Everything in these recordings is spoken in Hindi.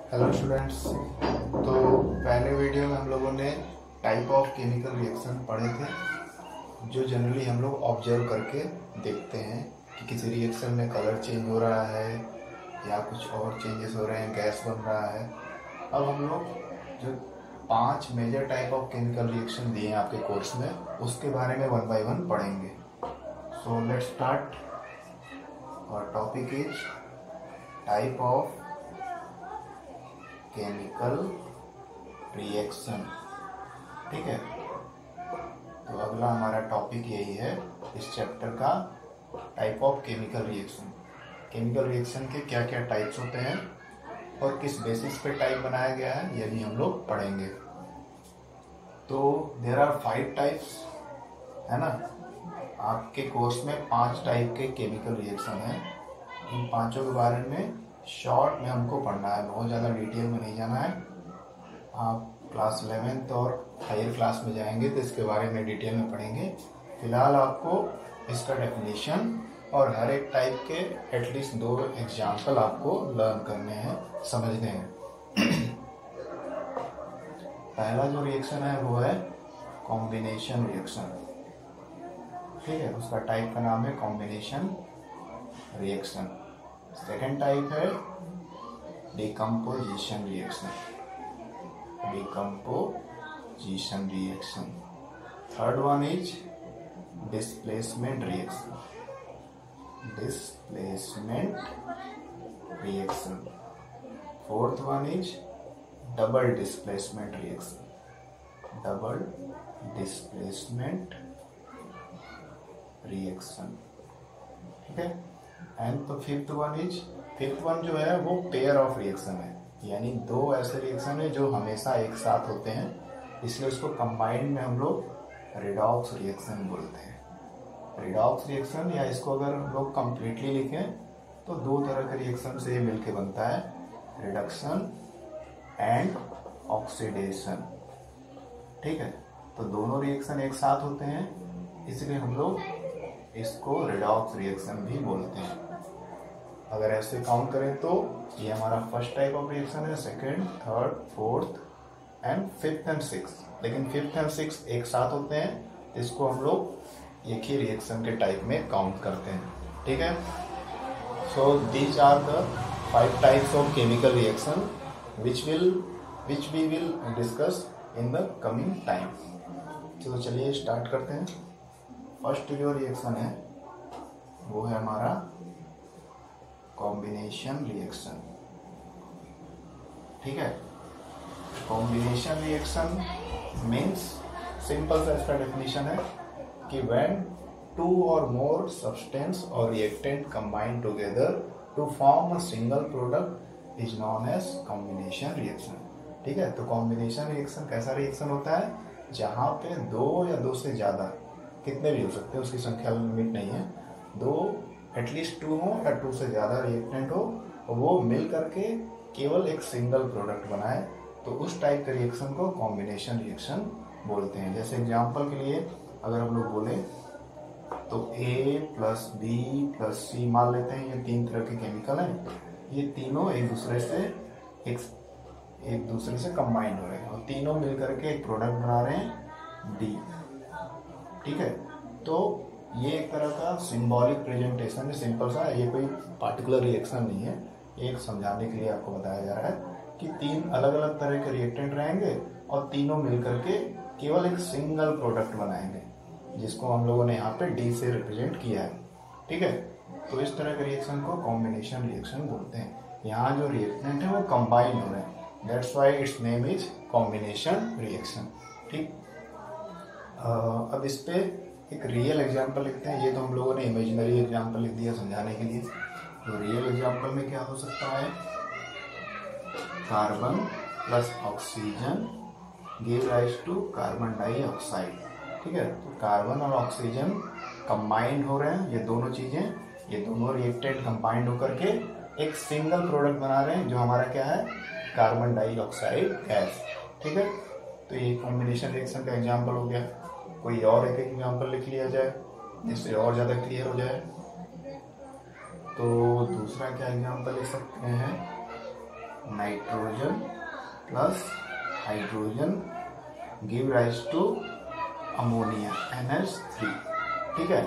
Hello students. तो पहले वीडियो में हम लोगों ने टाइप ऑफ केमिकल रिएक्शन पढ़े थे, जो जनरली हम लोग ऑब्जर्व करके देखते हैं कि किसी रिएक्शन में कलर चेंज हो रहा है या कुछ और चेंजेस हो रहे हैं, गैस बन रहा है। अब हम लोग जो 5 major type of chemical reaction दिए हैं आपके कोर्स में, उसके बारे में 1 बाय 1 पढ़ेंगे। So let's start. और topic is type of chemical reaction. ठीक है, तो अगला हमारा टॉपिक यही है इस चैप्टर का, type of chemical reaction. Chemical reaction के क्या क्या टाइप्स होते हैं और किस बेसिस पे टाइप बनाया गया है, ये भी हम लोग पढ़ेंगे। तो देयर आर 5 टाइप्स, है ना। आपके कोर्स में 5 टाइप के केमिकल रिएक्शन हैं। इन पांचों के बारे में शॉर्ट में हमको पढ़ना है, बहुत ज़्यादा डिटेल में नहीं जाना है। आप क्लास 11th और हायर क्लास में जाएंगे तो इसके बारे में डिटेल में पढ़ेंगे। फिलहाल आपको इसका डेफिनेशन और हर एक टाइप के एटलीस्ट 2 एग्जाम्पल आपको लर्न करने हैं, समझने हैं। पहला जो रिएक्शन है वो है कॉम्बिनेशन रिएक्शन। ठीक है, उसका टाइप का नाम है कॉम्बिनेशन रिएक्शन। सेकेंड टाइप है decomposition reaction. Decomposition reaction. Third one is displacement reaction. Displacement reaction. Fourth one is double displacement reaction. Double displacement reaction. ठीक है, एंड तो फिफ्थ वन जो है वो पेयर ऑफ रिएक्शन है, यानी 2 ऐसे रिएक्शन है जो हमेशा एक साथ होते हैं, इसलिए उसको कंबाइंड में हम लोग रिडॉक्स रिएक्शन बोलते हैं। रिडॉक्स रिएक्शन, या इसको अगर हम लोग कंप्लीटली लिखें तो 2 तरह के रिएक्शन से ये मिलके बनता है, रिडक्शन एंड ऑक्सीडेशन। ठीक है, तो दोनों रिएक्शन एक साथ होते हैं, इसलिए हम लोग इसको रिडॉक्स रिएक्शन भी बोलते हैं। अगर ऐसे काउंट करें तो ये हमारा फर्स्ट टाइप ऑफ रिएक्शन है, second, third, fourth and fifth and sixth. लेकिन फिफ्थ एंड सिक्स्थ एक साथ होते हैं, इसको हम लोग एक ही रिएक्शन के टाइप में काउंट करते हैं। ठीक है, so these are the 5 types of chemical reaction which we will discuss in the coming time। तो चलिए स्टार्ट करते हैं। फर्स्ट जो रिएक्शन है वो है हमारा कॉम्बिनेशन रिएक्शन। ठीक है, कॉम्बिनेशन रिएक्शन मीन्स, सिंपल सा इसका डेफिनेशन है कि when 2 or more substance or reactant combine together to form a single product is known as combination reaction। ठीक है, तो कॉम्बिनेशन रिएक्शन कैसा रिएक्शन होता है, जहां पे 2 या 2 से ज्यादा, कितने भी हो सकते हैं, उसकी संख्या लिमिट नहीं है, 2 एटलीस्ट 2 हो या 2 से ज़्यादा रिएक्टेंट हो, वो मिल करके केवल एक सिंगल प्रोडक्ट बनाए, तो उस टाइप के रिएक्शन को कॉम्बिनेशन रिएक्शन बोलते हैं। जैसे एग्जांपल के लिए अगर हम लोग बोले तो A + B + C मान लेते हैं, ये 3 तरह के केमिकल हैं, ये तीनों एक दूसरे से कंबाइन हो रहे हैं और तीनों मिल करके एक प्रोडक्ट बना रहे हैं D। ठीक है, तो ये एक तरह का सिंबॉलिक प्रेजेंटेशन है, सिंपल सा, ये कोई पार्टिकुलर रिएक्शन नहीं है, एक समझाने के लिए आपको बताया जा रहा है कि 3 अलग अलग तरह के रिएक्टेंट रहेंगे और तीनों मिलकर के केवल एक सिंगल प्रोडक्ट बनाएंगे, जिसको हम लोगों ने यहाँ पे डी से रिप्रेजेंट किया है। ठीक है, तो इस तरह के रिएक्शन को कॉम्बिनेशन रिएक्शन बोलते हैं। यहाँ जो रिएक्टेंट है वो कंबाइन हो रहे हैं, that's why it's name is combination reaction. ठीक, अब इस पे एक रियल एग्जाम्पल लिखते हैं। ये तो हम लोगों ने इमेजिनरी एग्जाम्पल लिख दिया समझाने के लिए, तो रियल एग्जाम्पल में क्या हो सकता है, carbon plus oxygen give rise to carbon dioxide. ठीक है, तो कार्बन और ऑक्सीजन कंबाइंड हो रहे हैं, ये दोनों चीजें, ये दोनों रिएक्टेंट कंबाइंड होकर के एक सिंगल प्रोडक्ट बना रहे हैं, जो हमारा क्या है, कार्बन डाइऑक्साइड गैस। ठीक है, तो ये कॉम्बिनेशन रिएक्शन का एग्जाम्पल हो गया। कोई और एक एग्जाम्पल लिख लिया जाए जिससे और ज्यादा क्लियर हो जाए। तो दूसरा क्या एग्जाम्पल ले सकते हैं, nitrogen plus hydrogen give rise to ammonia NH3। ठीक है,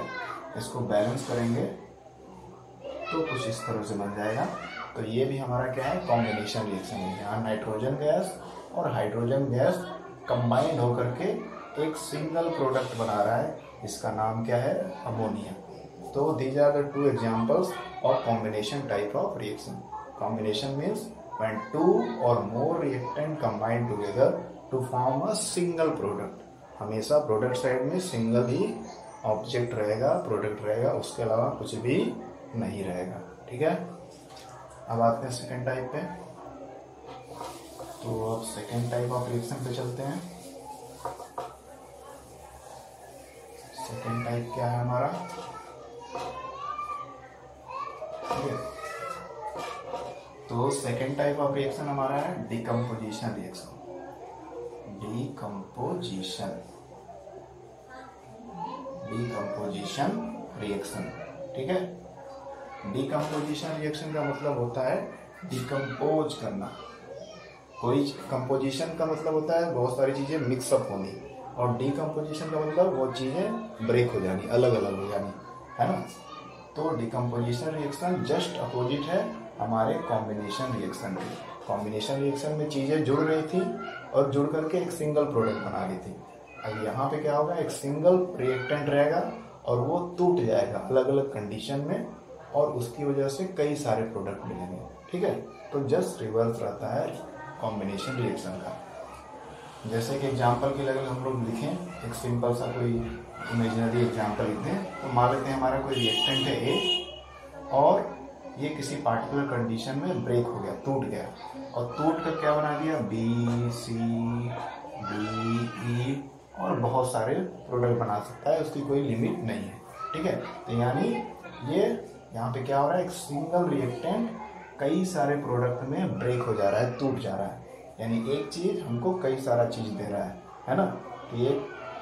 इसको बैलेंस करेंगे तो कुछ इस तरह से बन जाएगा। तो ये भी हमारा क्या है, कॉम्बिनेशन रिएक्शन है। यहाँ नाइट्रोजन गैस और हाइड्रोजन गैस कंबाइंड होकर के एक सिंगल प्रोडक्ट बना रहा है, इसका नाम क्या है, अमोनिया। तो these are the two examples of combination type of reaction. Combination means when two or more reactant combine together to form a single product। हमेशा प्रोडक्ट साइड में सिंगल ही ऑब्जेक्ट रहेगा, प्रोडक्ट रहेगा, उसके अलावा कुछ भी नहीं रहेगा। ठीक है, अब आते हैं सेकेंड टाइप पे। तो अब सेकेंड टाइप ऑफ रिएक्शन पे चलते हैं। सेकेंड टाइप क्या है हमारा, ठीक है। तो सेकेंड टाइप ऑफ रिएक्शन हमारा है डिकम्पोजिशन रिएक्शन। डिकम्पोजिशन रिएक्शन, ठीक है। डिकम्पोजिशन रिएक्शन का मतलब होता है डिकम्पोज करना। कोई कंपोजिशन का मतलब होता है बहुत सारी चीजें मिक्सअप होनी, और डिकम्पोजिशन का मतलब वो चीजें ब्रेक हो जानी, अलग अलग हो जानी, है ना। तो डिकम्पोजिशन रिएक्शन जस्ट अपोजिट है हमारे कॉम्बिनेशन रिएक्शन के। कॉम्बिनेशन रिएक्शन में चीजें जुड़ रही थी और जुड़ करके एक सिंगल प्रोडक्ट बना रही थी। अब यहाँ पे क्या होगा, एक सिंगल रिएक्टेंट रहेगा और वो टूट जाएगा अलग अलग कंडीशन में, और उसकी वजह से कई सारे प्रोडक्ट मिलेंगे। ठीक है, तो जस्ट रिवर्स रहता है कॉम्बिनेशन रिएक्शन का। जैसे कि एग्जाम्पल के लिए अगर हम लोग लिखें, एक सिंपल सा कोई इमेजिनरी एग्जाम्पल लिखते हैं, तो मान लेते हैं हमारा कोई रिएक्टेंट है ए, और ये किसी पार्टिकुलर कंडीशन में ब्रेक हो गया, टूट गया, और टूट कर क्या बना दिया, बी सी डी ई और बहुत सारे प्रोडक्ट बना सकता है, उसकी कोई लिमिट नहीं है। ठीक है, तो यानी ये यहाँ पे क्या हो रहा है, एक सिंगल रिएक्टेंट कई सारे प्रोडक्ट में ब्रेक हो जा रहा है, टूट जा रहा है। यानी एक चीज हमको कई सारा चीज दे रहा है ना। तो ये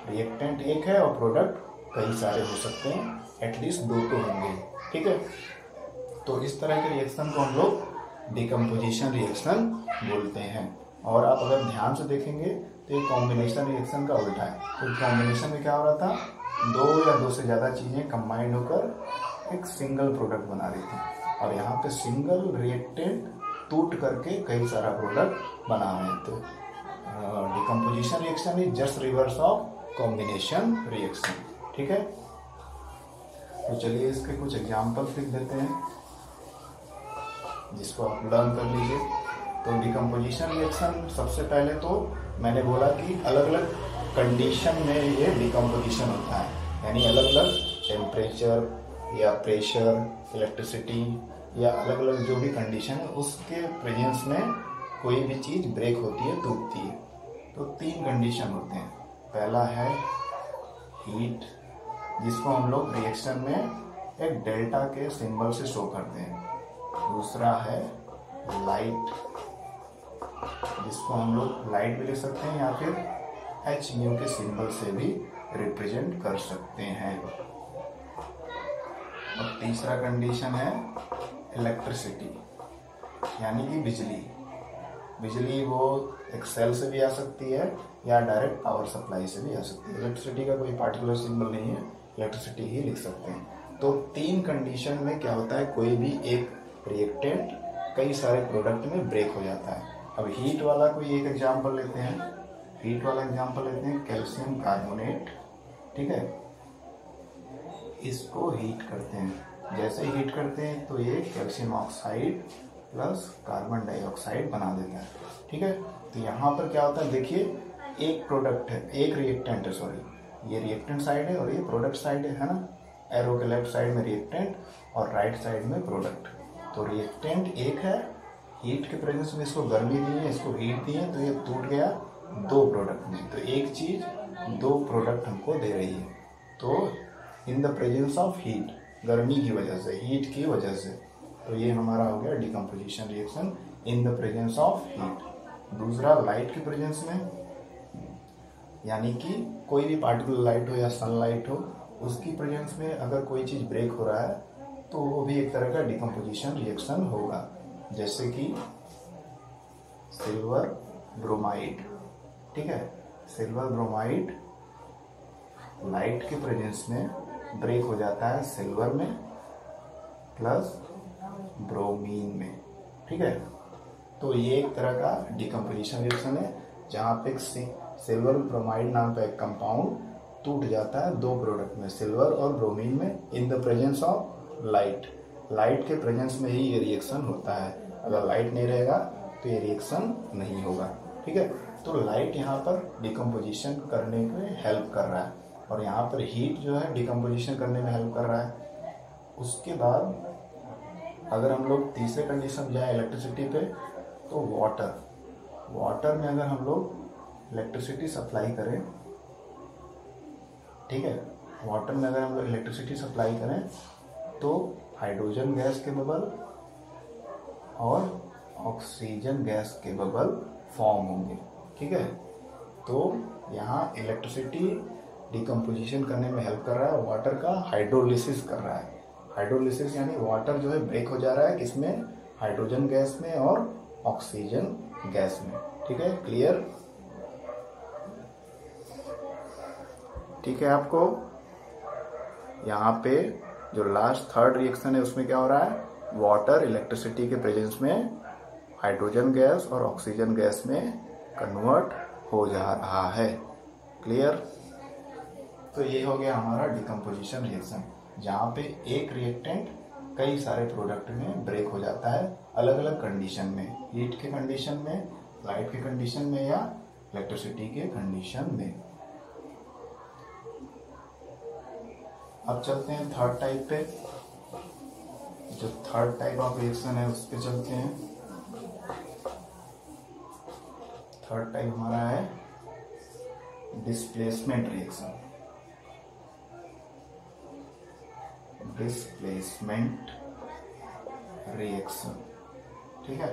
रिएक्टेंट एक है और प्रोडक्ट कई सारे हो सकते हैं, एटलीस्ट 2 तो होंगे। ठीक है, तो इस तरह के रिएक्शन को हम लोग डिकम्पोजिशन रिएक्शन बोलते हैं। और आप अगर ध्यान से देखेंगे तो ये कॉम्बिनेशन रिएक्शन का उल्टा है। तो कॉम्बिनेशन में क्या हो रहा था, 2 या 2 से ज़्यादा चीज़ें कंबाइंड होकर एक सिंगल प्रोडक्ट बना रही थी, और यहाँ पे सिंगल रिएक्टेंट टूट करके कई सारा प्रोडक्ट बना रहे थे। Decomposition reaction is just reverse of combination reaction. ठीक है, तो चलिए इसके कुछ एग्जाम्पल्स लिख देते हैं जिसको आप लर्न कर लीजिए। तो डिकम्पोजिशन रिएक्शन सबसे पहले तो मैंने बोला कि अलग अलग कंडीशन में ये डिकम्पोजिशन होता है, यानी अलग अलग टेम्परेचर या प्रेशर, इलेक्ट्रिसिटी या अलग अलग जो भी कंडीशन है उसके प्रेजेंस में कोई भी चीज ब्रेक होती है, टूटती है। तो 3 कंडीशन होते हैं। पहला है हीट, जिसको हम लोग रिएक्शन में एक डेल्टा के सिंबल से शो करते हैं। दूसरा है लाइट, जिसको हम लोग लाइट भी लिख सकते हैं या फिर h म्यू के सिंबल से भी रिप्रेजेंट कर सकते हैं। और तीसरा कंडीशन है इलेक्ट्रिसिटी, यानी कि बिजली। बिजली वो एक सेल से भी आ सकती है या डायरेक्ट पावर सप्लाई से भी आ सकती है। इलेक्ट्रिसिटी का कोई पार्टिकुलर सिंबल नहीं है, इलेक्ट्रिसिटी ही लिख सकते हैं। तो 3 कंडीशन में क्या होता है, कोई भी एक रिएक्टेंट कई सारे प्रोडक्ट में ब्रेक हो जाता है। अब हीट वाला कोई एक एग्जांपल लेते हैं। हीट वाला एग्जांपल लेते हैं कैल्शियम कार्बोनेट। ठीक है, इसको हीट करते हैं। जैसे हीट करते हैं तो ये calcium oxide plus carbon dioxide बना देता है। ठीक है, तो यहाँ पर क्या होता है, देखिए एक प्रोडक्ट है, एक रिएक्टेंट है, सॉरी ये रिएक्टेंट साइड है और ये प्रोडक्ट साइड है ना। एरो के लेफ्ट साइड में रिएक्टेंट और राइट साइड में प्रोडक्ट। तो रिएक्टेंट एक है, हीट के प्रेजेंस में इसको गर्मी दी है, इसको हीट दी है, तो ये टूट गया 2 प्रोडक्ट में। तो एक चीज 2 प्रोडक्ट हमको दे रही है। तो in the presence of heat, गर्मी की वजह से, हीट की वजह से, तो ये हमारा हो गया decomposition reaction in the presence of heat. दूसरा लाइट के प्रेजेंस में, यानी कि कोई भी पार्टिकुलर लाइट हो या सनलाइट हो, उसकी प्रेजेंस में अगर कोई चीज ब्रेक हो रहा है तो वो भी एक तरह का डिकम्पोजिशन रिएक्शन होगा। जैसे कि सिल्वर ब्रोमाइड, ठीक है। सिल्वर ब्रोमाइड लाइट के प्रेजेंस में ब्रेक हो जाता है सिल्वर में प्लस ब्रोमीन में, ठीक है। तो ये एक तरह का डिकम्पोजिशन रिएक्शन है जहाँ पे सिल्वर ब्रोमाइड नाम का एक कंपाउंड टूट जाता है दो प्रोडक्ट में, सिल्वर और ब्रोमीन में, in the presence of light. Light के प्रेजेंस में ही ये रिएक्शन होता है, अगर लाइट नहीं रहेगा तो ये रिएक्शन नहीं होगा, ठीक है। तो लाइट यहाँ पर डिकम्पोजिशन करने में हेल्प कर रहा है और यहाँ पर हीट जो है डिकम्पोजिशन करने में हेल्प कर रहा है। उसके बाद अगर हम लोग तीसरे कंडीशन जाए इलेक्ट्रिसिटी पे, तो वाटर में अगर हम लोग इलेक्ट्रिसिटी सप्लाई करें, ठीक है, वाटर में अगर हम लोग इलेक्ट्रिसिटी सप्लाई करें तो हाइड्रोजन गैस के बबल और ऑक्सीजन गैस के बबल फॉर्म होंगे, ठीक है। तो यहाँ इलेक्ट्रिसिटी डिकम्पोजिशन करने में हेल्प कर रहा है, वाटर का हाइड्रोलिसिस कर रहा है। हाइड्रोलिसिस यानी वाटर जो है ब्रेक हो जा रहा है किसमें, हाइड्रोजन गैस में और ऑक्सीजन गैस में, ठीक है। क्लियर, ठीक है। आपको यहाँ पे जो लास्ट थर्ड रिएक्शन है उसमें क्या हो रहा है, वाटर इलेक्ट्रिसिटी के प्रेजेंस में हाइड्रोजन गैस और ऑक्सीजन गैस में कन्वर्ट हो जा रहा है। क्लियर। तो ये हो गया हमारा डिकम्पोजिशन रिएक्शन, जहाँ पे एक रिएक्टेंट कई सारे प्रोडक्ट में ब्रेक हो जाता है अलग अलग कंडीशन में, हीट के कंडीशन में, लाइट के कंडीशन में या इलेक्ट्रिसिटी के कंडीशन में। अब चलते हैं थर्ड टाइप पे। जो थर्ड टाइप ऑफ रिएक्शन है उस पे चलते हैं। थर्ड टाइप हमारा है डिस्प्लेसमेंट रिएक्शन। डिस्प्लेसमेंट रिएक्शन, ठीक है।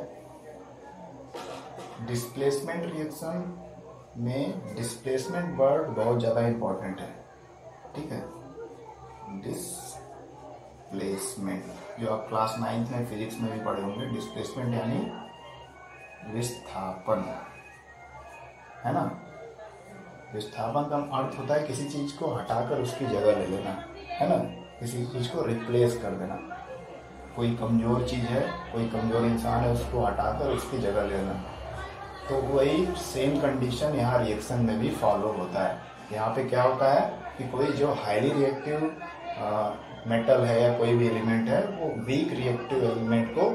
डिस्प्लेसमेंट रिएक्शन में डिस्प्लेसमेंट वर्ड बहुत ज्यादा इंपॉर्टेंट है, ठीक है। डिस्प्लेसमेंट जो आप क्लास 9th में फिजिक्स में भी पढ़े होंगे, डिस्प्लेसमेंट यानी विस्थापन, है ना। विस्थापन का अर्थ होता है किसी चीज को हटाकर उसकी जगह ले लेना, है ना, किसी चीज को रिप्लेस कर देना। कोई कमजोर चीज है, कोई कमजोर इंसान है, उसको हटाकर उसकी जगह लेना। तो वही सेम कंडीशन यहाँ रिएक्शन में भी फॉलो होता है। यहाँ पे क्या होता है कि कोई जो हाईली रिएक्टिव मेटल है या कोई भी एलिमेंट है, वो वीक रिएक्टिव एलिमेंट को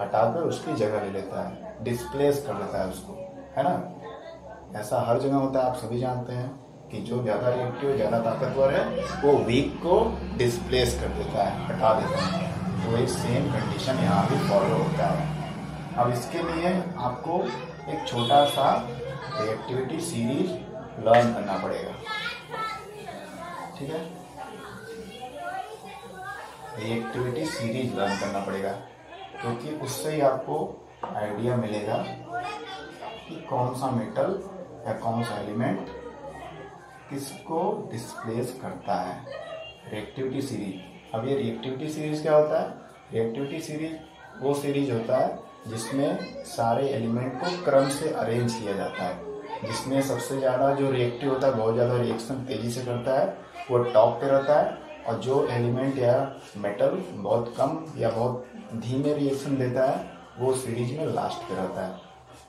हटाकर उसकी जगह ले लेता है, डिस्प्लेस कर देता है उसको, है ना। ऐसा हर जगह होता है, आप सभी जानते हैं कि जो ज्यादा रिएक्टिव, ज्यादा ताकतवर है, वो वीक को डिस्प्लेस कर देता है, हटा देता है। तो एक सेम कंडीशन यहाँ भी फॉलो होता है। अब इसके लिए आपको एक छोटा सा रिएक्टिविटी सीरीज लर्न करना पड़ेगा, ठीक है। रिएक्टिविटी सीरीज लर्न करना पड़ेगा, क्योंकि उससे ही आपको आइडिया मिलेगा कि कौन सा मेटल या कौन सा एलिमेंट किसको डिस्प्लेस करता है। Reactivity series. अब ये रिएक्टिविटी सीरीज क्या होता है, रिएक्टिविटी सीरीज वो सीरीज होता है जिसमें सारे एलिमेंट को क्रम से अरेंज किया जाता है, जिसमें सबसे ज़्यादा जो रिएक्टिव होता है, बहुत ज़्यादा रिएक्शन तेजी से करता है, वो टॉप पे रहता है, और जो एलिमेंट या मेटल बहुत कम या बहुत धीमे रिएक्शन देता है, वो सीरीज में लास्ट पे रहता है।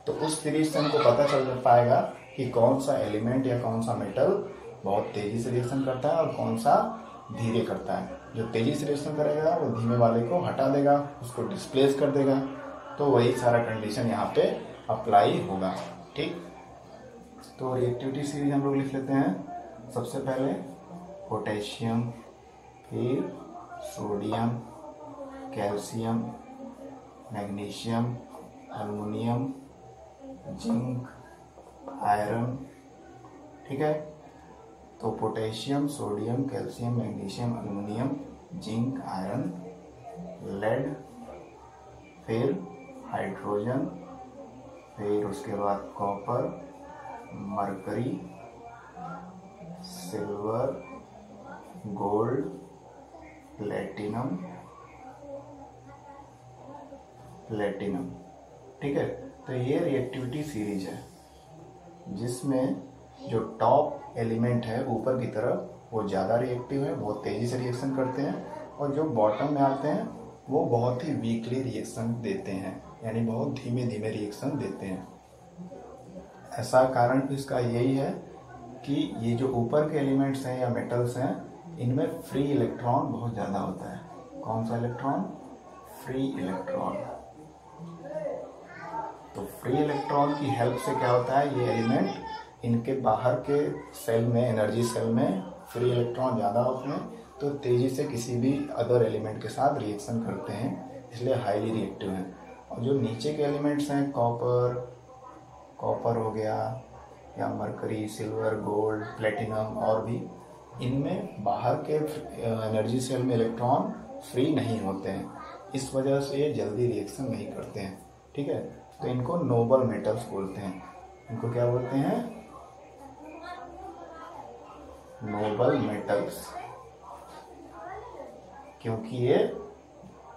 तो उस सीरीज से हमको पता चल पाएगा कि कौन सा एलिमेंट या कौन सा मेटल बहुत तेजी से रिएक्शन करता है और कौन सा धीरे करता है। जो तेजी से रिएक्शन करेगा वो धीमे वाले को हटा देगा, उसको डिस्प्लेस कर देगा। तो वही सारा कंडीशन यहाँ पे अप्लाई होगा, ठीक। तो रिएक्टिविटी सीरीज हम लोग लिख लेते हैं। सबसे पहले पोटेशियम, फिर sodium, calcium, magnesium, aluminium, zinc, iron, ठीक है। तो potassium, sodium, calcium, magnesium, aluminium, zinc, iron, lead, फिर हाइड्रोजन, फिर उसके बाद copper, mercury, silver, gold, platinum, ठीक है। तो ये रिएक्टिविटी सीरीज है जिसमें जो टॉप एलिमेंट है ऊपर की तरफ वो ज़्यादा रिएक्टिव है, बहुत तेज़ी से रिएक्शन करते हैं, और जो बॉटम में आते हैं वो बहुत ही वीकली रिएक्शन देते हैं, यानी बहुत धीमे धीमे रिएक्शन देते हैं। ऐसा कारण इसका यही है कि ये जो ऊपर के एलिमेंट्स हैं या मेटल्स हैं इनमें फ्री इलेक्ट्रॉन बहुत ज़्यादा होता है। कौन सा इलेक्ट्रॉन? Free electron. तो फ्री इलेक्ट्रॉन की हेल्प से क्या होता है, ये एलिमेंट इनके बाहर के सेल में, एनर्जी सेल में फ्री इलेक्ट्रॉन ज़्यादा होते हैं, तो तेज़ी से किसी भी अदर एलिमेंट के साथ रिएक्शन करते हैं, इसलिए हाईली रिएक्टिव हैं। और जो नीचे के एलिमेंट्स हैं, कॉपर हो गया या मरकरी, सिल्वर, गोल्ड, प्लेटिनम और भी, इनमें बाहर के एनर्जी सेल में इलेक्ट्रॉन फ्री नहीं होते हैं, इस वजह से ये जल्दी रिएक्शन नहीं करते हैं। ठीक है, तो इनको नोबल मेटल्स बोलते हैं। इनको क्या बोलते हैं? नोबल मेटल्स, क्योंकि ये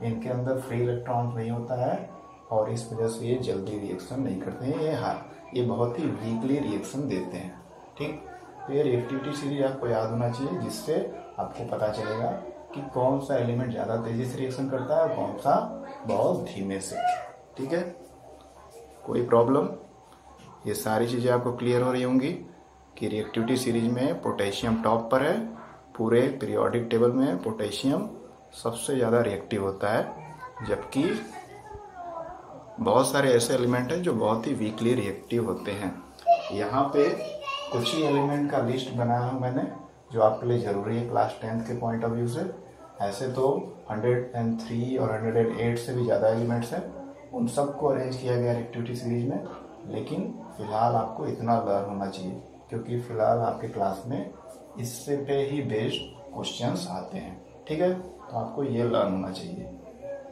इनके अंदर फ्री इलेक्ट्रॉन नहीं होता है और इस वजह से ये जल्दी रिएक्शन नहीं करते हैं, ये बहुत ही वीकली रिएक्शन देते हैं। ठीक, तो ये रिएक्टिविटी सीरीज आपको याद होना चाहिए, जिससे आपको पता चलेगा कि कौन सा एलिमेंट ज़्यादा तेजी से रिएक्शन करता है और कौन सा बहुत धीमे से। ठीक है, कोई प्रॉब्लम? ये सारी चीज़ें आपको क्लियर हो रही होंगी कि रिएक्टिविटी सीरीज में पोटेशियम टॉप पर है, पूरे पीरियोडिक टेबल में पोटेशियम सबसे ज़्यादा रिएक्टिव होता है, जबकि बहुत सारे ऐसे एलिमेंट हैं जो बहुत ही वीकली रिएक्टिव होते हैं। यहाँ पे कुछ ही एलिमेंट का लिस्ट बनाया हूँ मैंने, जो आपके लिए ज़रूरी है क्लास 10th के पॉइंट ऑफ व्यू से। ऐसे तो 103 और 108 से भी ज़्यादा एलिमेंट्स हैं, उन सबको अरेंज किया गया रिएक्टिविटी सीरीज में, लेकिन फ़िलहाल आपको इतना लर्न होना चाहिए, क्योंकि फ़िलहाल आपके क्लास में इससे पे ही बेस्ड क्वेश्चंस आते हैं। ठीक है, तो आपको ये लर्न होना चाहिए।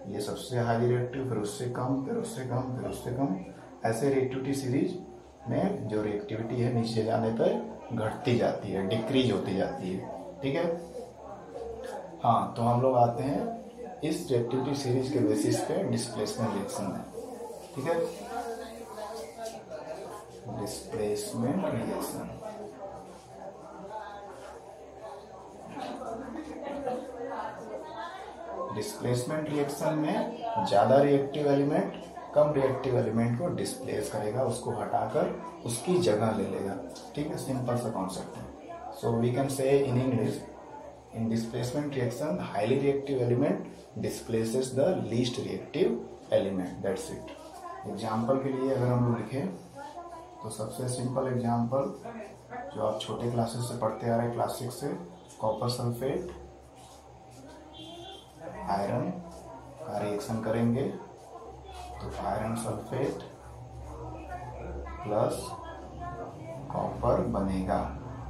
ये सबसे हाईली रिएक्टिव, फिर उससे कम, फिर उससे कम, फिर उससे कम, ऐसे रिएक्टिविटी सीरीज में जो रिएक्टिविटी है नीचे जाने पर घटती जाती है, डिक्रीज होती जाती है। ठीक है, हाँ, तो हम लोग आते हैं इस रिएक्टिविटी सीरीज के बेसिस पे डिस्प्लेसमेंट रिएक्शन में। ठीक है, डिस्प्लेसमेंट रिएक्शन। डिस्प्लेसमेंट रिएक्शन में ज़्यादा रिएक्टिव एलिमेंट कम रिएक्टिव एलिमेंट को डिस्प्लेस करेगा, उसको हटाकर उसकी जगह ले लेगा। ठीक है, सिंपल सा कॉन्सेप्ट है। सो we can say in English, in displacement reaction highly reactive element displaces the least reactive element, that's it. Example के लिए अगर हम लोग लिखें तो सबसे सिंपल एग्जाम्पल जो आप छोटे क्लासेस से पढ़ते आ रहे हैं, क्लास 6 से, कॉपर सल्फेट आयरन का रिएक्शन करेंगे तो आयरन सल्फेट प्लस कॉपर बनेगा।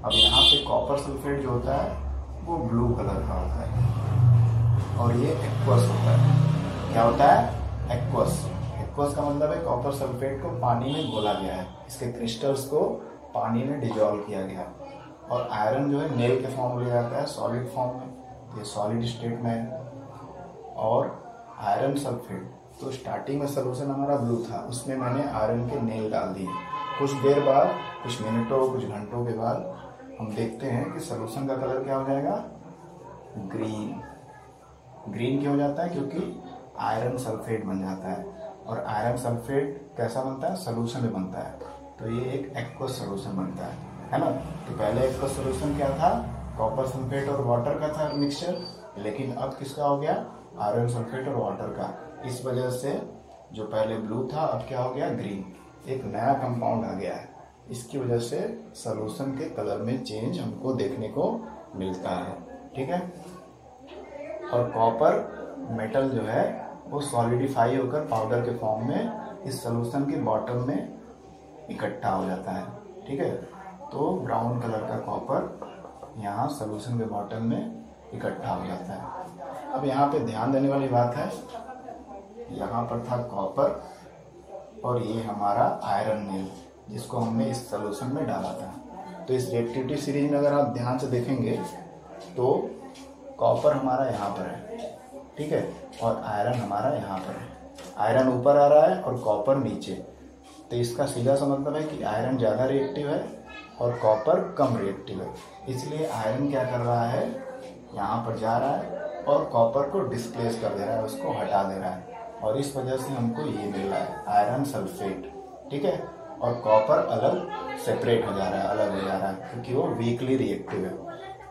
अब यहाँ पे कॉपर सल्फेट जो होता है वो ब्लू कलर का होता है और ये एक्वस होता है। क्या होता है? एक्वस। एक्वस का मतलब है कॉपर सल्फेट को पानी में घोला गया है, इसके क्रिस्टल्स को पानी में डिजोल्व किया गया। और आयरन जो है नेल के फॉर्म में लिया जाता है, सॉलिड फॉर्म में, ये सॉलिड स्टेट में है। और आयरन सल्फेट, तो स्टार्टिंग में सोल्यूशन हमारा ब्लू था, उसमें मैंने आयरन के नेल डाल दिए। कुछ देर बाद, कुछ मिनटों, कुछ घंटों के बाद हम देखते हैं कि सोल्यूशन का कलर क्या हो जाएगा? ग्रीन। ग्रीन क्यों हो जाता है? क्योंकि आयरन सल्फेट बन जाता है। और आयरन सल्फेट कैसा बनता है? सोल्यूशन में बनता है, तो ये एक एक्वस सोल्यूशन बनता है ना। तो पहले एक्वस सोल्यूशन क्या था? कॉपर सल्फेट और वाटर का था मिक्सचर, लेकिन अब किसका हो गया? आयरन सल्फेट और वाटर का। इस वजह से जो पहले ब्लू था अब क्या हो गया? ग्रीन। एक नया कंपाउंड आ गया है, इसकी वजह से सॉल्यूशन के कलर में चेंज हमको देखने को मिलता है। ठीक है, और कॉपर मेटल जो है वो सॉलिडिफाई होकर पाउडर के फॉर्म में इस सॉल्यूशन के बॉटम में इकट्ठा हो जाता है। ठीक है, तो ब्राउन कलर का कॉपर यहाँ सॉल्यूशन के बॉटम में इकट्ठा हो जाता है। अब यहाँ पे ध्यान देने वाली बात है, यहाँ पर था कॉपर और ये हमारा आयरन नेल जिसको हमने इस सॉल्यूशन में डाला था। तो इस रिएक्टिविटी सीरीज में अगर आप ध्यान से देखेंगे तो कॉपर हमारा यहाँ पर है, ठीक है, और आयरन हमारा यहाँ पर है। आयरन ऊपर आ रहा है और कॉपर नीचे। तो इसका सीधा सा मतलब है कि आयरन ज़्यादा रिएक्टिव है और कॉपर कम रिएक्टिव है। इसलिए आयरन क्या कर रहा है, यहाँ पर जा रहा है और कॉपर को डिस्प्लेस कर दे रहा है, उसको हटा दे रहा है, और इस वजह से हमको ये मिल रहा है आयरन सल्फेट। ठीक है, और कॉपर अलग सेपरेट हो जा रहा है, अलग हो जा रहा है, क्योंकि वो वीकली रिएक्टिव है।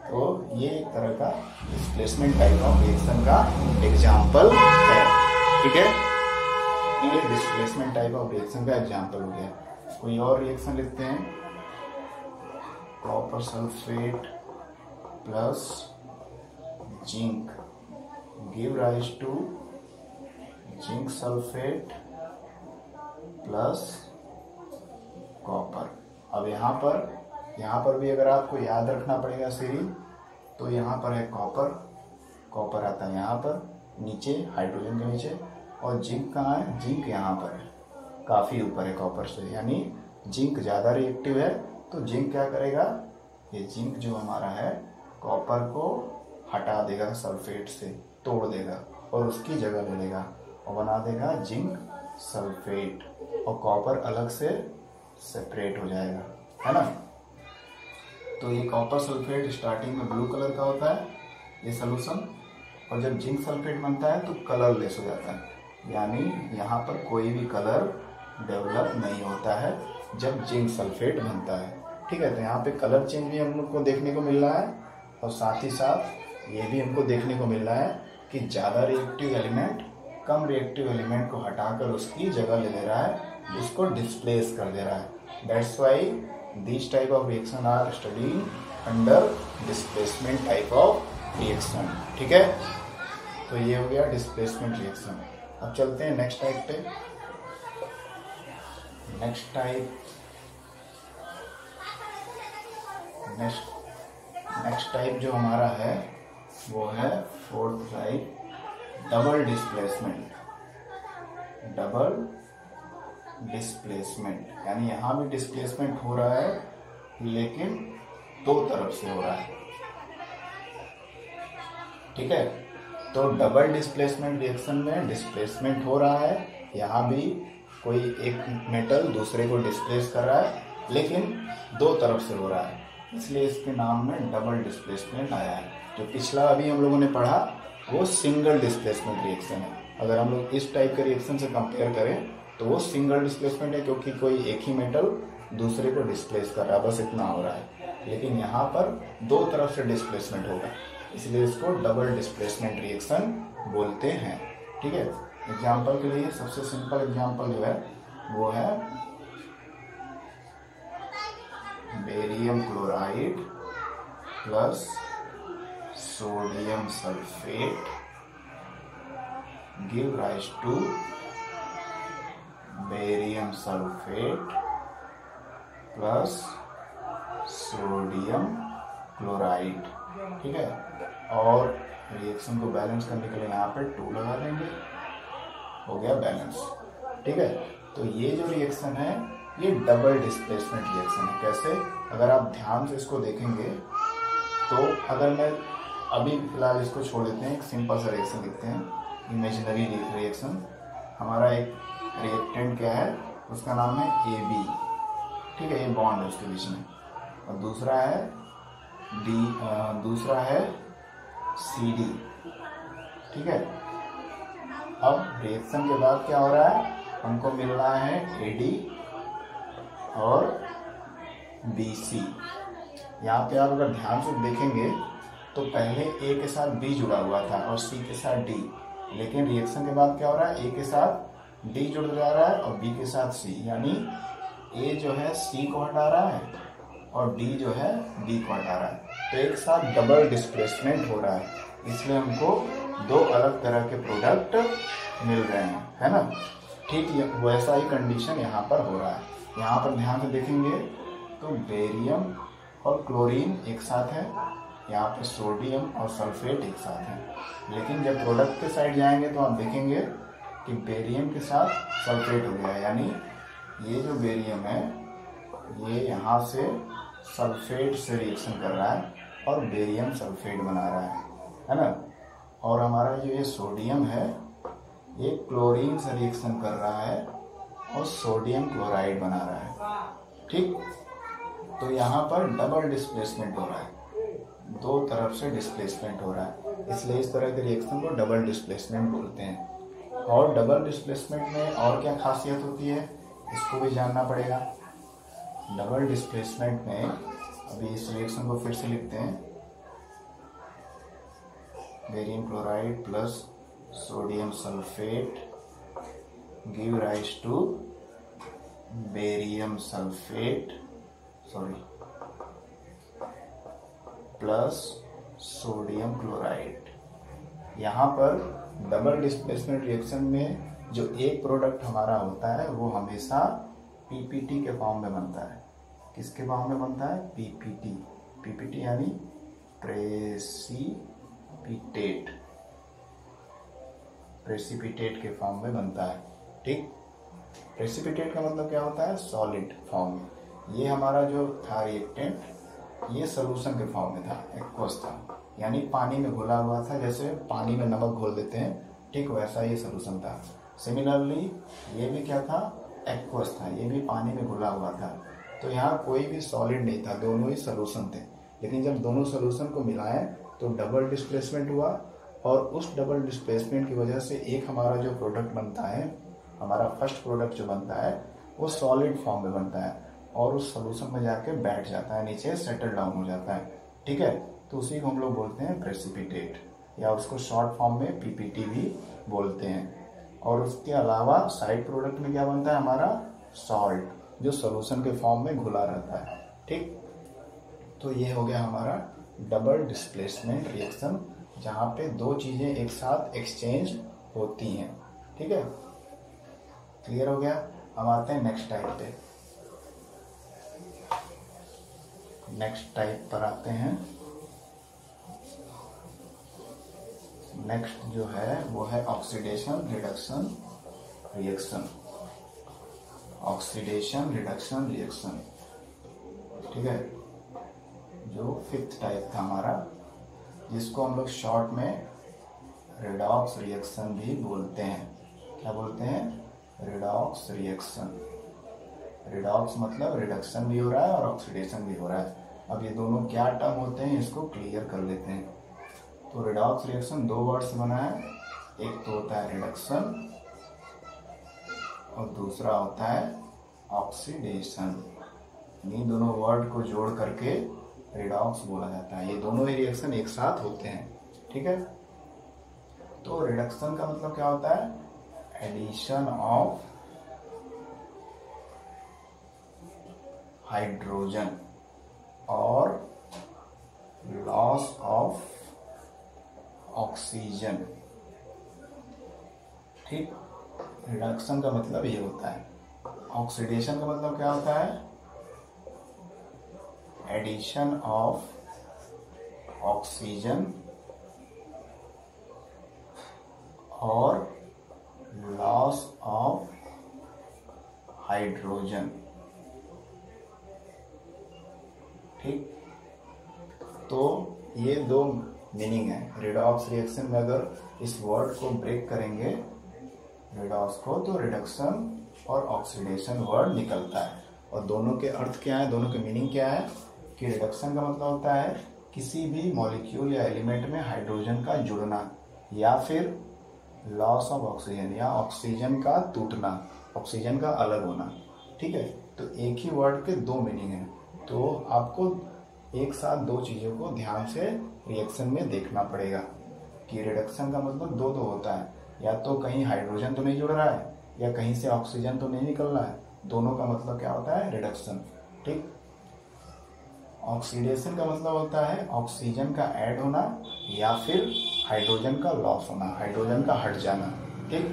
तो ये एक तरह का डिस्प्लेसमेंट टाइप ऑफ रिएक्शन का एग्जाम्पल है। ठीक है, ये डिस्प्लेसमेंट टाइप ऑफ रिएक्शन का एग्जाम्पल हो गया। कोई और रिएक्शन लिखते हैं, copper sulphate plus zinc give rise to zinc sulphate plus copper. अब यहाँ पर भी अगर आपको याद रखना पड़ेगा सीरीज, तो यहाँ पर है कॉपर आता है यहाँ पर नीचे, हाइड्रोजन के नीचे, और जिंक कहाँ है, जिंक यहाँ पर है, काफ़ी ऊपर है कॉपर से, यानी जिंक ज़्यादा रिएक्टिव है। तो जिंक क्या करेगा, ये जिंक जो हमारा है कॉपर को हटा देगा, सल्फेट से तोड़ देगा और उसकी जगह ले लेगा और बना देगा जिंक सल्फेट, और कॉपर अलग से सेपरेट हो जाएगा, है ना। तो ये कॉपर सल्फेट स्टार्टिंग में ब्लू कलर का होता है ये सोल्यूशन, और जब जिंक सल्फेट बनता है तो कलरलेस हो जाता है, यानी यहाँ पर कोई भी कलर डेवलप नहीं होता है जब जिंक सल्फेट बनता है। ठीक है, तो यहाँ पे कलर चेंज भी हम लोग को देखने को मिल रहा है, और साथ ही साथ ये भी हमको देखने को मिल रहा है कि ज़्यादा रिएक्टिव एलिमेंट कम रिएक्टिव एलिमेंट को हटाकर उसकी जगह ले ले रहा है, उसको डिस्प्लेस कर दे रहा है। That's why this type of reaction are studied under displacement type of reaction. ठीक है, तो ये हो गया डिस्प्लेसमेंट रिएक्शन। अब चलते हैं नेक्स्ट टाइप पे। नेक्स्ट टाइप जो हमारा है वो है फोर्थ टाइप, डबल डिस्प्लेसमेंट, यानी यहाँ भी डिस्प्लेसमेंट हो रहा है लेकिन दो तरफ से हो रहा है। ठीक है, तो डबल डिस्प्लेसमेंट रिएक्शन में डिस्प्लेसमेंट हो रहा है, यहाँ भी कोई एक मेटल दूसरे को डिस्प्लेस कर रहा है लेकिन दो तरफ से हो रहा है, इसलिए इसके नाम में डबल डिस्प्लेसमेंट आया है। जो पिछला अभी हम लोगों ने पढ़ा वो सिंगल डिस्प्लेसमेंट रिएक्शन है। अगर हम लोग इस टाइप के रिएक्शन से कंपेयर करें तो वो सिंगल डिस्प्लेसमेंट है, क्योंकि कोई एक ही मेटल दूसरे को डिस्प्लेस कर रहा है, बस इतना हो रहा है। लेकिन यहाँ पर दो तरफ से डिस्प्लेसमेंट होगा, इसलिए इसको डबल डिस्प्लेसमेंट रिएक्शन बोलते हैं। ठीक है, एग्जाम्पल के लिए सबसे सिंपल एग्जाम्पल जो है वो है barium chloride plus sodium sulphate give rise to barium sulphate plus sodium chloride. ठीक है, और रिएक्शन को बैलेंस करने के लिए यहाँ पे 2 लगा देंगे, हो गया बैलेंस। ठीक है, तो ये जो रिएक्शन है ये डबल डिस्प्लेसमेंट रिएक्शन है। कैसे, अगर आप ध्यान से इसको देखेंगे तो अगर मैं अभी फिलहाल इसको छोड़ देते हैं, एक सिंपल सा रिएक्शन लिखते हैं, इमेजिनरी रिएक्शन। हमारा एक रिएक्टेंट क्या है, उसका नाम है AB। ठीक है, ये बॉन्ड है उसके बीच में, और दूसरा है CD। ठीक है, अब रिएक्शन के बाद क्या हो रहा है, हमको मिल रहा है AD और BC। यहाँ पे आप अगर ध्यान से देखेंगे तो पहले A के साथ B जुड़ा हुआ था और C के साथ D, लेकिन रिएक्शन के बाद क्या हो रहा है, A के साथ D जुड़ जा रहा है और B के साथ C, यानी A जो है C को हटा रहा है और D जो है B को हटा रहा है। तो एक साथ डबल डिस्प्लेसमेंट हो रहा है, इसलिए हमको दो अलग तरह के प्रोडक्ट मिल रहे हैं, है ना। ठीक वैसा ही कंडीशन यहाँ पर हो रहा है। यहाँ पर ध्यान से देखेंगे तो बेरियम और क्लोरीन एक साथ है, यहाँ पे सोडियम और सल्फेट एक साथ है, लेकिन जब प्रोडक्ट के साइड जाएंगे तो आप देखेंगे कि बेरियम के साथ सल्फेट हो गया, यानी ये जो बेरियम है ये यहाँ से सल्फेट से रिएक्शन कर रहा है और बेरियम सल्फेट बना रहा है ना। और हमारा जो ये सोडियम है ये क्लोरीन से रिएक्शन कर रहा है और सोडियम क्लोराइड बना रहा है। ठीक, तो यहाँ पर डबल डिस्प्लेसमेंट हो रहा है, दो तरफ से डिस्प्लेसमेंट हो रहा है, इसलिए इस तरह के रिएक्शन को डबल डिस्प्लेसमेंट बोलते हैं। और डबल डिस्प्लेसमेंट में और क्या खासियत होती है, इसको भी जानना पड़ेगा। डबल डिस्प्लेसमेंट में अभी इस रिएक्शन को फिर से लिखते हैं, barium chloride plus sodium sulphate give rise to barium sulphate plus sodium chloride. यहाँ पर डबल डिस्प्लेसमेंट रिएक्शन में जो एक प्रोडक्ट हमारा होता है वो हमेशा पीपीटी के फॉर्म में बनता है। किसके फॉर्म में बनता है, पीपीटी। पीपीटी यानी प्रेसिपिटेट के फॉर्म में बनता है। ठीक, प्रेसिपिटेट का मतलब क्या होता है, सॉलिड फॉर्म में। ये हमारा जो था रिएक्टेंट, ये सोल्यूशन के फॉर्म में था, एक्वस था, यानी पानी में घुला हुआ था, जैसे पानी में नमक घोल देते हैं, ठीक वैसा ये सोल्यूशन था। सिमिलरली ये भी क्या था, एक्वस था, ये भी पानी में घुला हुआ था। तो यहाँ कोई भी सॉलिड नहीं था, दोनों ही सोल्यूशन थे। लेकिन जब दोनों सोल्यूशन को मिलाएं तो डबल डिस्प्लेसमेंट हुआ, और उस डबल डिस्प्लेसमेंट की वजह से एक हमारा जो प्रोडक्ट बनता है, हमारा फर्स्ट प्रोडक्ट जो बनता है वो सॉलिड फॉर्म में बनता है और उस सोल्यूशन में जाके बैठ जाता है, नीचे सेटल डाउन हो जाता है। ठीक है, तो उसी को हम लोग बोलते हैं प्रेसिपिटेट, या उसको शॉर्ट फॉर्म में पीपीटी भी बोलते हैं। और उसके अलावा साइड प्रोडक्ट में क्या बनता है हमारा, सॉल्ट, जो सोल्यूशन के फॉर्म में घुला रहता है। ठीक, तो ये हो गया हमारा डबल डिस्प्लेसमेंट रिएक्शन, जहाँ पे दो चीजें एक साथ एक्सचेंज होती हैं। ठीक है, क्लियर हो गया। अब आते हैं नेक्स्ट टाइप पे। नेक्स्ट टाइप पर आते हैं। नेक्स्ट जो है वो है oxidation reduction reaction. Oxidation reduction reaction, ठीक है, जो फिफ्थ टाइप था हमारा, जिसको हम लोग शॉर्ट में रिडॉक्स रिएक्शन भी बोलते हैं। क्या बोलते हैं, रिडॉक्स रिएक्शन। रिडॉक्स मतलब रिडक्शन भी हो रहा है और ऑक्सीडेशन भी हो रहा है। अब ये दोनों क्या टर्म होते हैं, इसको क्लियर कर लेते हैं। तो रिडॉक्स रिएक्शन दो वर्ड से बना है, एक तो होता है रिडक्शन और दूसरा होता है ऑक्सीडेशन। इन दोनों वर्ड को जोड़ करके रिडॉक्स बोला जाता है। ये दोनों ही रिएक्शन एक साथ होते हैं। ठीक है, तो रिडक्शन का मतलब क्या होता है, एडिशन ऑफ हाइड्रोजन और लॉस ऑफ ऑक्सीजन। ठीक, रिडक्शन का मतलब ये होता है। ऑक्सीडेशन का मतलब क्या होता है, एडिशन ऑफ ऑक्सीजन और लॉस ऑफ हाइड्रोजन। ठीक, तो ये दो मीनिंग है रिडॉक्स रिएक्शन में। अगर इस वर्ड को ब्रेक करेंगे रिडॉक्स को, तो रिडक्शन और ऑक्सीडेशन वर्ड निकलता है। और दोनों के अर्थ क्या है, दोनों के मीनिंग क्या है, कि रिडक्शन का मतलब होता है किसी भी मॉलिक्यूल या एलिमेंट में हाइड्रोजन का जुड़ना, या फिर लॉस ऑफ ऑक्सीजन, या ऑक्सीजन का टूटना, ऑक्सीजन का अलग होना। ठीक है, तो एक ही वर्ड के दो मीनिंग है, तो आपको एक साथ दो चीजों को ध्यान से रिएक्शन में देखना पड़ेगा कि रिडक्शन का मतलब दो होता है, या तो कहीं हाइड्रोजन तो नहीं जुड़ रहा है, या कहीं से ऑक्सीजन तो नहीं निकल रहा है। दोनों का मतलब क्या होता है, रिडक्शन। ठीक, ऑक्सीडेशन का मतलब होता है ऑक्सीजन का ऐड होना या फिर हाइड्रोजन का लॉस होना, हाइड्रोजन का हट जाना। ठीक,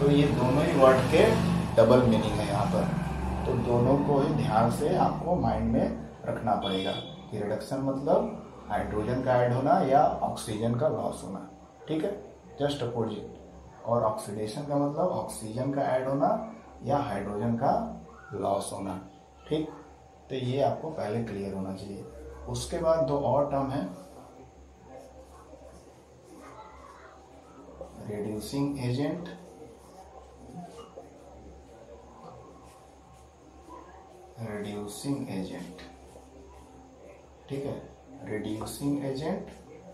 तो ये दोनों ही वर्ड के डबल मीनिंग है यहाँ पर, तो दोनों को ही ध्यान से आपको माइंड में रखना पड़ेगा कि रिडक्शन मतलब हाइड्रोजन का ऐड होना या ऑक्सीजन का लॉस होना। ठीक है, जस्ट अपोजिट। और ऑक्सीडेशन का मतलब ऑक्सीजन का ऐड होना या हाइड्रोजन का लॉस होना। ठीक, तो ये आपको पहले क्लियर होना चाहिए। उसके बाद दो और टर्म है, रिड्यूसिंग एजेंट रिड्यूसिंग एजेंट, ठीक है, रिड्यूसिंग एजेंट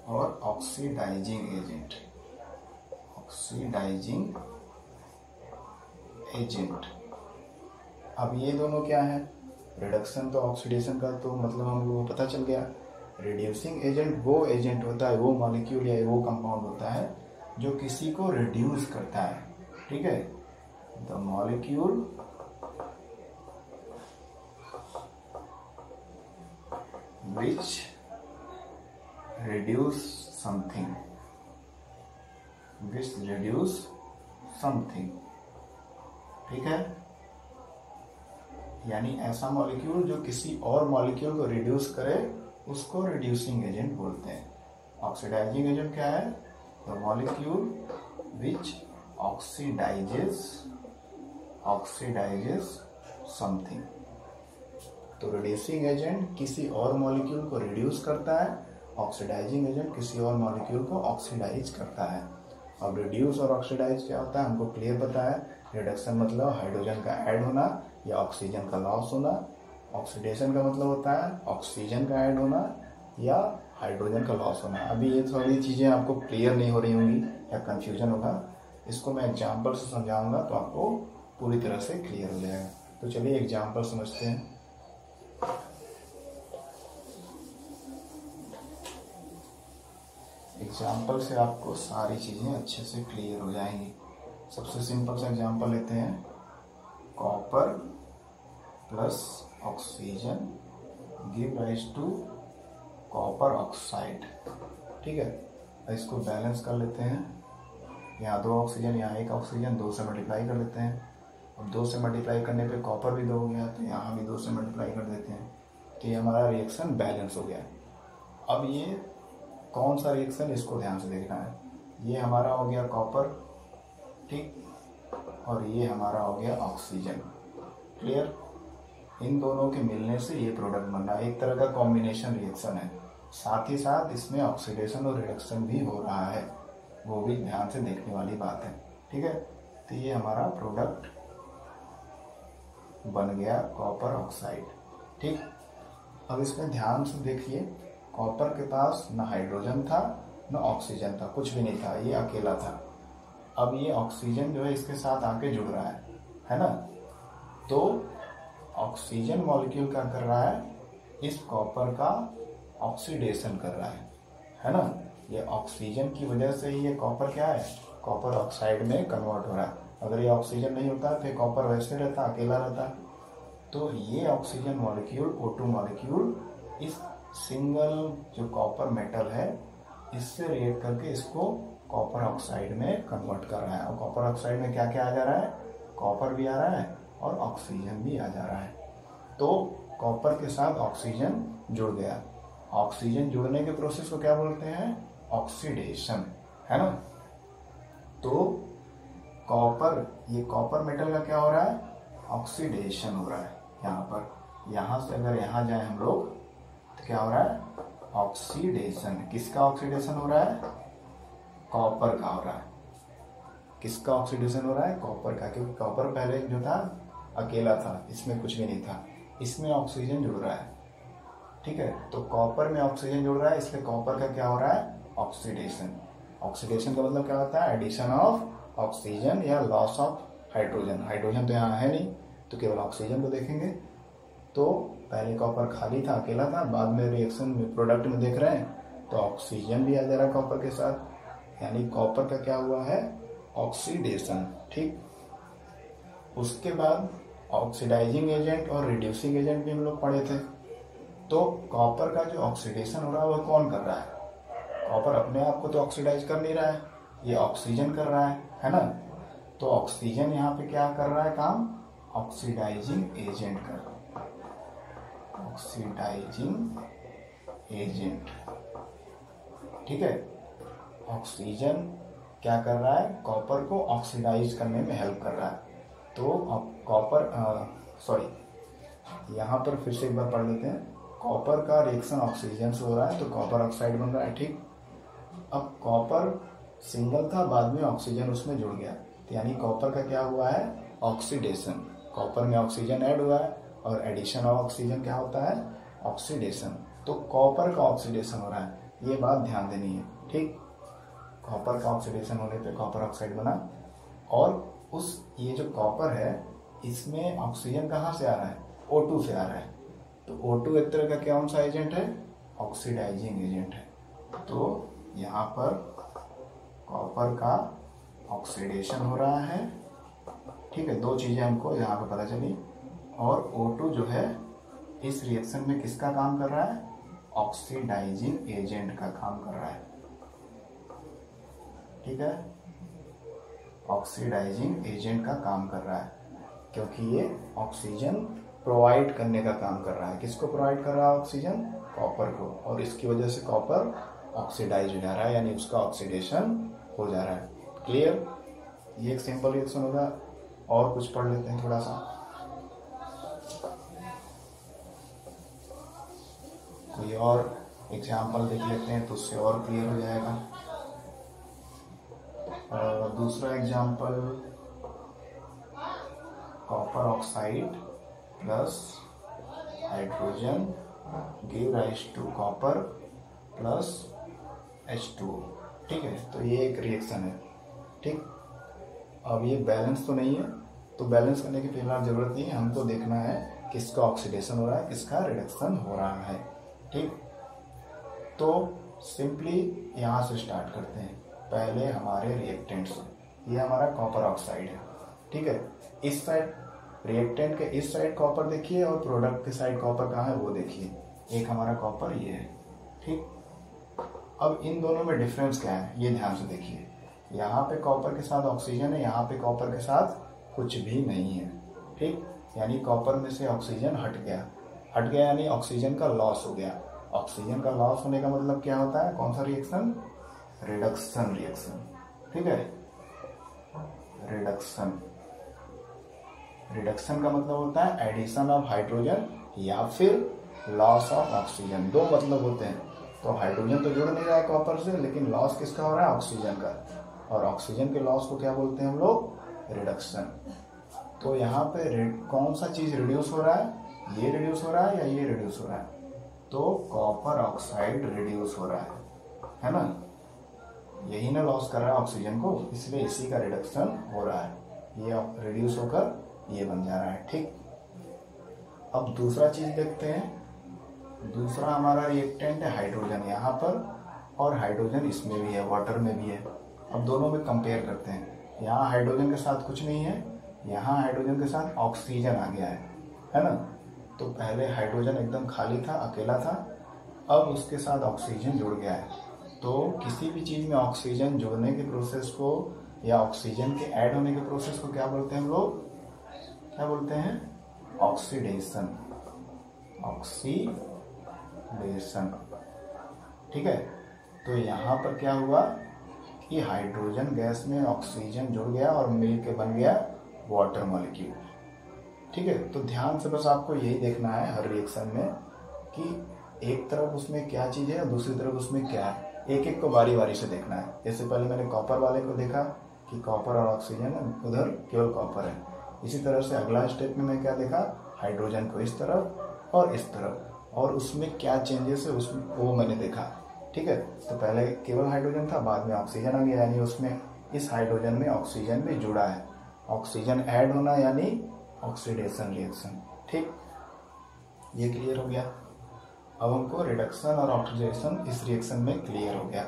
और ऑक्सीडाइजिंग एजेंट, ऑक्सीडाइजिंग एजेंट। अब ये दोनों क्या है, रिडक्शन तो ऑक्सीडेशन का तो मतलब हमको पता चल गया। रिड्यूसिंग एजेंट वो एजेंट होता है, वो मॉलिक्यूल या वो कंपाउंड होता है जो किसी को रिड्यूस करता है, ठीक है। The molecule which reduce something, which reduce something, ठीक है। यानी ऐसा मॉलिक्यूल जो किसी और मॉलिक्यूल को रिड्यूस करे उसको रिड्यूसिंग एजेंट बोलते हैं। ऑक्सीडाइजिंग एजेंट क्या है, the molecule which oxidises something. तो रिड्यूसिंग एजेंट किसी और मॉलिक्यूल को रिड्यूस करता है, ऑक्सीडाइजिंग एजेंट किसी और मॉलिक्यूल को ऑक्सीडाइज करता है। अब रिड्यूस और ऑक्सीडाइज क्या होता है हमको क्लियर पता है। रिडक्शन मतलब हाइड्रोजन का ऐड होना या ऑक्सीजन का लॉस होना, ऑक्सीडेशन का मतलब होता है ऑक्सीजन का ऐड होना या हाइड्रोजन का लॉस होना। अभी ये थोड़ी चीज़ें आपको क्लियर नहीं हो रही होंगी या कंफ्यूजन होगा, इसको मैं एग्जाम्पल से समझाऊंगा तो आपको पूरी तरह से क्लियर हो जाएगा। तो चलिए एग्जाम्पल समझते हैं। एग्जाम्पल से आपको सारी चीज़ें अच्छे से क्लियर हो जाएंगी। सबसे सिंपल सा एग्जाम्पल लेते हैं, copper plus oxygen give rise to copper oxide, ठीक है। इसको बैलेंस कर लेते हैं, यहाँ 2 ऑक्सीजन यहाँ 1 ऑक्सीजन, 2 से मल्टीप्लाई कर लेते हैं। अब 2 से मल्टीप्लाई करने पे कॉपर भी 2 हो गया तो यहाँ भी 2 से मल्टीप्लाई कर देते हैं, तो ये हमारा रिएक्शन बैलेंस हो गया। अब ये कौन सा रिएक्शन, इसको ध्यान से देखना है। ये हमारा हो गया कॉपर, ठीक, और ये हमारा हो गया ऑक्सीजन, क्लियर। इन दोनों के मिलने से ये प्रोडक्ट बन रहा है, एक तरह का कॉम्बिनेशन रिएक्शन है। साथ ही साथ इसमें ऑक्सीडेशन और रिडक्शन भी हो रहा है, वो भी ध्यान से देखने वाली बात है, ठीक है। तो ये हमारा प्रोडक्ट बन गया कॉपर ऑक्साइड, ठीक। अब इसमें ध्यान से देखिए, कॉपर के पास न हाइड्रोजन था न ऑक्सीजन था, कुछ भी नहीं था, ये अकेला था। अब ये ऑक्सीजन जो है इसके साथ आके जुड़ रहा है ना। तो ऑक्सीजन मॉलिक्यूल क्या कर रहा है, इस कॉपर का ऑक्सीडेशन कर रहा है ना। ये ऑक्सीजन की वजह से ही ये कॉपर क्या है, कॉपर ऑक्साइड में कन्वर्ट हो रहा है। अगर ये ऑक्सीजन नहीं होता तो कॉपर वैसे रहता, अकेला रहता। तो ये ऑक्सीजन मॉलिक्यूल O2 मॉलिक्यूल इस सिंगल जो कॉपर मेटल है इससे रिएक्ट करके इसको कॉपर ऑक्साइड में कन्वर्ट कर रहा है। और कॉपर ऑक्साइड में क्या क्या आ जा रहा है, कॉपर भी आ रहा है और ऑक्सीजन भी आ जा रहा है। तो कॉपर के साथ ऑक्सीजन जुड़ गया। ऑक्सीजन जुड़ने के प्रोसेस को क्या बोलते हैं, ऑक्सीडेशन, है ना। तो कॉपर, ये कॉपर मेटल का क्या हो रहा है, ऑक्सीडेशन हो रहा है। यहाँ पर, यहाँ से अगर यहाँ जाए हम लोग तो क्या हो रहा है, ऑक्सीडेशन। किसका ऑक्सीडेशन हो रहा है, कॉपर का हो रहा है। किसका ऑक्सीडेशन हो रहा है, कॉपर का, क्योंकि कॉपर पहले जो था अकेला था, इसमें कुछ भी नहीं था, इसमें ऑक्सीजन जुड़ रहा है, ठीक है। तो कॉपर में ऑक्सीजन जुड़ रहा है, इसलिए कॉपर का क्या हो रहा है, ऑक्सीडेशन। ऑक्सीडेशन का मतलब क्या होता है, एडिशन ऑफ ऑक्सीजन या लॉस ऑफ हाइड्रोजन। हाइड्रोजन तो यहाँ है नहीं, तो केवल ऑक्सीजन को देखेंगे। तो पहले कॉपर खाली था, अकेला था, बाद में रिएक्शन में प्रोडक्ट में देख रहे हैं तो ऑक्सीजन भी आ जा रहा है कॉपर के साथ, यानी कॉपर का क्या हुआ है, ऑक्सीडेशन, ठीक। उसके बाद ऑक्सीडाइजिंग एजेंट और रिड्यूसिंग एजेंट भी हम लोग पढ़े थे। तो कॉपर का जो ऑक्सीडेशन हो रहा है वो कौन कर रहा है, कॉपर अपने आप को तो ऑक्सीडाइज कर नहीं रहा है, ये ऑक्सीजन कर रहा है ना। तो ऑक्सीजन यहाँ पे क्या कर रहा है काम, ऑक्सीडाइजिंग एजेंट कर, ऑक्सीडाइजिंग एजेंट, ठीक है। ऑक्सीजन क्या कर रहा है, कॉपर को ऑक्सीडाइज करने में हेल्प कर रहा है। तो कॉपर यहाँ पर फिर से एक बार पढ़ लेते हैं। कॉपर का रिएक्शन ऑक्सीजन से हो रहा है तो कॉपर ऑक्साइड बन रहा है, ठीक। अब कॉपर सिंगल था, बाद में ऑक्सीजन उसमें जुड़ गया, तो यानी कॉपर का क्या हुआ है, ऑक्सीडेशन। कॉपर में ऑक्सीजन ऐड हुआ है और एडिशन ऑफ ऑक्सीजन क्या होता है, ऑक्सीडेशन। तो कॉपर का ऑक्सीडेशन हो रहा है, ये बात ध्यान देनी है, ठीक। कॉपर का ऑक्सीडेशन होने पे कॉपर ऑक्साइड बना, और उस ये जो कॉपर है इसमें ऑक्सीजन कहाँ से आ रहा है, O2 से आ रहा है। तो O2 एक तरह का कौन सा एजेंट है, ऑक्सीडाइजिंग एजेंट है। तो यहाँ पर कॉपर का ऑक्सीडेशन हो रहा है, ठीक है। दो चीजें हमको यहाँ पे पता चली। और O2 जो है इस रिएक्शन में किसका काम कर रहा है, ऑक्सीडाइजिंग एजेंट का काम कर रहा है, ठीक है। ऑक्सीडाइजिंग एजेंट का काम कर रहा है, क्योंकि ये ऑक्सीजन प्रोवाइड करने का काम कर रहा है। किसको प्रोवाइड कर रहा है, ऑक्सीजन, कॉपर को, और इसकी वजह से कॉपर ऑक्सीडाइज हो जा रहा है, यानी उसका ऑक्सीडेशन हो जा रहा है। क्लियर, ये एक सिंपल रिएक्शन होगा। और कुछ पढ़ लेते हैं थोड़ा सा, कोई और एग्जाम्पल देख लेते हैं तो उससे और क्लियर हो जाएगा। दूसरा example, copper oxide plus hydrogen give rise to copper plus H2O, ठीक है। तो ये एक रिएक्शन है, ठीक। अब ये बैलेंस तो नहीं है, तो बैलेंस करने की फिलहाल जरूरत नहीं है, हमको देखना है किसका ऑक्सीडेशन हो रहा है, किसका रिडक्शन हो रहा है, ठीक। तो सिंपली यहाँ से स्टार्ट करते हैं। पहले हमारे रिएक्टेंट से, ये हमारा कॉपर ऑक्साइड है, ठीक है। इस साइड रिएक्टेंट के इस साइड कॉपर देखिए, और प्रोडक्ट के साइड कॉपर कहाँ है वो देखिए। एक हमारा कॉपर ये है, ठीक। अब इन दोनों में डिफरेंस क्या है ये ध्यान से देखिए। यहाँ पे कॉपर के साथ ऑक्सीजन है, यहाँ पे कॉपर के साथ कुछ भी नहीं है, ठीक। यानी कॉपर में से ऑक्सीजन हट गया यानी ऑक्सीजन का लॉस हो गया। ऑक्सीजन का लॉस होने का मतलब क्या होता है, कौन सा रिएक्शन, रिडक्शन रिएक्शन, ठीक है। रिडक्शन का मतलब होता है एडिशन ऑफ हाइड्रोजन या फिर लॉस ऑफ ऑक्सीजन, दो मतलब होते हैं। तो हाइड्रोजन तो जुड़ नहीं रहा है कॉपर से, लेकिन लॉस किसका हो रहा है, ऑक्सीजन का, और ऑक्सीजन के लॉस को क्या बोलते हैं हम लोग, रिडक्शन। तो यहाँ पे कौन सा चीज रिड्यूस हो रहा है, ये रिड्यूस हो रहा है या ये रिड्यूस हो रहा है, तो कॉपर ऑक्साइड रिड्यूस हो रहा है ना। यही ना लॉस कर रहा है ऑक्सीजन को, इसलिए इसी का रिडक्शन हो रहा है, ये रिड्यूस होकर ये बन जा रहा है, ठीक। अब दूसरा चीज देखते हैं। दूसरा हमारा रिएक्टेंट है हाइड्रोजन यहाँ पर, और हाइड्रोजन इसमें भी है, वाटर में भी है। अब दोनों में कंपेयर करते हैं। यहाँ हाइड्रोजन के साथ कुछ नहीं है, यहाँ हाइड्रोजन के साथ ऑक्सीजन आ गया है ना। तो पहले हाइड्रोजन एकदम खाली था, अकेला था, अब उसके साथ ऑक्सीजन जुड़ गया है। तो किसी भी चीज में ऑक्सीजन जुड़ने के प्रोसेस को या ऑक्सीजन के ऐड होने के प्रोसेस को क्या बोलते हैं हम लोग, क्या बोलते हैं, ऑक्सीडेशन, ठीक है। तो यहाँ पर क्या हुआ कि हाइड्रोजन गैस में ऑक्सीजन जुड़ गया और मिल के बन गया वाटर मॉलिक्यूल, ठीक है। तो ध्यान से बस आपको यही देखना है हर रिएक्शन में कि एक तरफ उसमें क्या चीज है और दूसरी तरफ उसमें क्या है, एक एक को बारी बारी से देखना है। जैसे पहले मैंने कॉपर वाले को देखा कि कॉपर और ऑक्सीजन, उधर केवल कॉपर है। इसी तरह से अगला स्टेप में मैं क्या देखा, हाइड्रोजन को इस तरफ और इस तरफ, और उसमें क्या चेंजेस है उसमें वो मैंने देखा, ठीक है। तो पहले केवल हाइड्रोजन था, बाद में ऑक्सीजन आ गया, यानी उसमें इस हाइड्रोजन में ऑक्सीजन भी जुड़ा है। ऑक्सीजन ऐड होना यानी ऑक्सीडेशन रिएक्शन, ठीक। ये क्लियर हो गया। अब हमको रिडक्शन और ऑक्सीडेशन इस रिएक्शन में क्लियर हो गया।